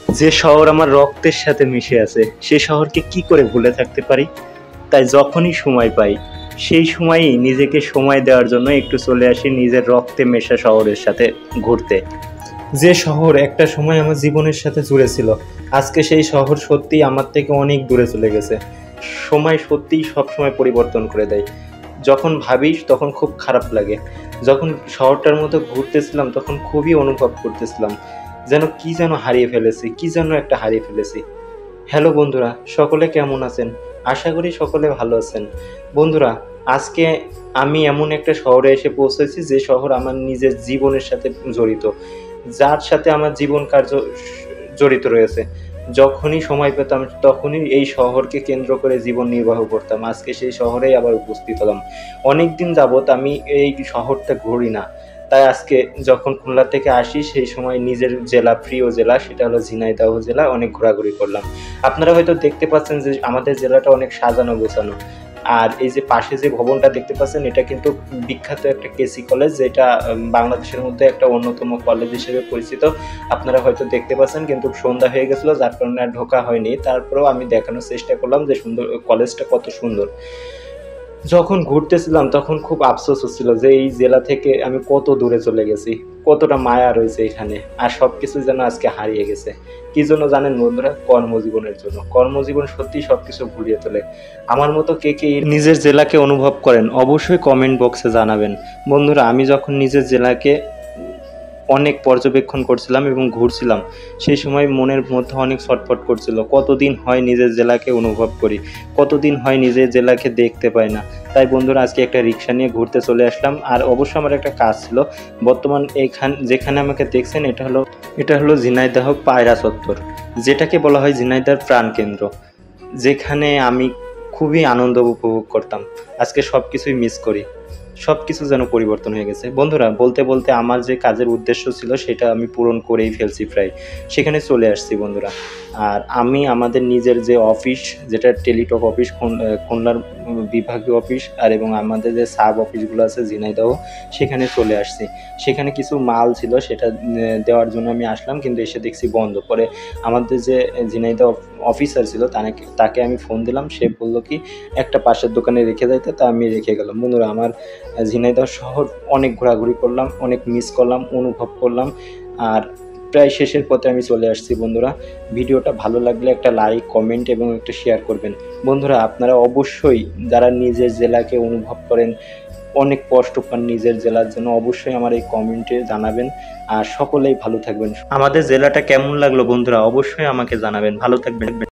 যে শহর আমার রক্তের সাথে মিশে আছে সে শহরকে কি করে ভুলে থাকতে পারি। তাই যখনই সময় পাই সেই সময়ই নিজেকে সময় দেওয়ার জন্য একটু চলে আসি নিজের রক্তে মেশা শহরের সাথে ঘুরতে। যে শহর একটা সময় আমার জীবনের সাথে জুড়ে ছিল, আজকে সেই শহর সত্যিই আমার থেকে অনেক দূরে চলে গেছে। সময় সত্যিই সবসময় পরিবর্তন করে দেয়। যখন ভাবিস তখন খুব খারাপ লাগে। যখন শহরটার মধ্যে ঘুরতেছিলাম তখন খুবই অনুভব করতেছিলাম যেন কি যেন হারিয়ে ফেলেছি, কি যেন একটা হারিয়ে ফেলেছি। হ্যালো বন্ধুরা, সকলে কেমন আছেন? আশা করি সকলে ভালো আছেন। বন্ধুরা, আজকে আমি এমন একটা শহরে এসে পৌঁছেছি যে শহর আমার নিজের জীবনের সাথে জড়িত, যার সাথে আমার জীবন কার্য জড়িত রয়েছে। যখনই সময় পেতাম তখনই এই শহরকে কেন্দ্র করে জীবন নির্বাহ করতাম। আজকে সেই শহরেই আবার উপস্থিত হলাম। অনেক দিন যাবৎ আমি এই শহরটা ঘুরি না, তাই আজকে যখন খুলনা থেকে আসি সেই সময় নিজের জেলা, প্রিয় জেলা, সেটা হলো ঝিনাইদহ জেলা, অনেক ঘোরাঘুরি করলাম। আপনারা হয়তো দেখতে পাচ্ছেন যে আমাদের জেলাটা অনেক সাজানো গোছানো। আর এই যে পাশে যে ভবনটা দেখতে পাচ্ছেন এটা কিন্তু বিখ্যাত একটা কেসি কলেজ, যেটা বাংলাদেশের মধ্যে একটা অন্যতম কলেজ হিসেবে পরিচিত। আপনারা হয়তো দেখতে পাচ্ছেন, কিন্তু সন্ধ্যা হয়ে গেছিলো যার কারণে আর ঢোকা হয়নি। তারপরেও আমি দেখানোর চেষ্টা করলাম যে সুন্দর কলেজটা কত সুন্দর। যখন ঘুরতেছিলাম তখন খুব আফসোস হচ্ছিল যে এই জেলা থেকে আমি কত দূরে চলে গেছি, কতটা মায়া রয়েছে এখানে, আর সবকিছু যেন আজকে হারিয়ে গেছে। কি জন্য জানেন বন্ধুরা? কর্মজীবনের জন্য। কর্মজীবন সত্যি সবকিছু ভুলিয়ে তোলে। আমার মতো কে কে নিজের জেলাকে অনুভব করেন অবশ্যই কমেন্ট বক্সে জানাবেন। বন্ধুরা, আমি যখন নিজের জেলাকে অনেক পর্যবেক্ষণ করছিলাম এবং ঘুরছিলাম সেই সময় মনের মধ্যে অনেক ছটফট করছিল, কতদিন হয় নিজের জেলাকে অনুভব করি, কতদিন হয় নিজের জেলাকে দেখতে পাই না। তাই বন্ধুরা, আজকে একটা রিক্সা নিয়ে ঘুরতে চলে আসলাম। আর অবশ্য আমার একটা কাজ ছিল। বর্তমান যেখানে আমাকে দেখছেন এটা হলো ঝিনাইদহ পায়রা চত্বর, যেটাকে বলা হয় ঝিনাইদহের প্রাণকেন্দ্র, যেখানে আমি খুবই আনন্দ উপভোগ করতাম। আজকে সব কিছুই মিস করি, সব কিছু যেন পরিবর্তন হয়ে গেছে। বন্ধুরা, বলতে বলতে আমার যে কাজের উদ্দেশ্য ছিল সেটা আমি পূরণ করেই ফেলছি প্রায়, সেখানে চলে আসছি বন্ধুরা। আর আমি আমাদের নিজের যে অফিস, যেটা টেলিটক অফিস, খুলনার বিভাগীয় অফিস, আর এবং আমাদের যে সাব অফিসগুলো আছে ঝিনাইদহ, সেখানে চলে আসছি। সেখানে কিছু মাল ছিল, সেটা দেওয়ার জন্য আমি আসলাম, কিন্তু এসে দেখছি বন্ধ। পরে আমাদের যে ঝিনাইদহ অফিসার ছিল তাকে আমি ফোন দিলাম, সে বললো কি একটা পাশের দোকানে রেখে যাইতে, তা আমি রেখে গেলাম। বন্ধুরা, আমার ঝিনাইদহ শহর অনেক ঘোরাঘুরি করলাম, অনেক মিস করলাম, অনুভব করলাম। আর প্রায় শেষের পথে আমি চলে আসছি। বন্ধুরা, ভিডিওটা ভালো লাগলে একটা লাইক, কমেন্ট এবং একটা শেয়ার করবেন। বন্ধুরা, আপনারা অবশ্যই যারা নিজের জেলাকে অনুভব করেন, অনেক কষ্ট পান নিজের জেলার জন্য, অবশ্যই আমার এই কমেন্টে জানাবেন। আর সকলেই ভালো থাকবেন। আমাদের জেলাটা কেমন লাগলো বন্ধুরা অবশ্যই আমাকে জানাবেন। ভালো থাকবেন।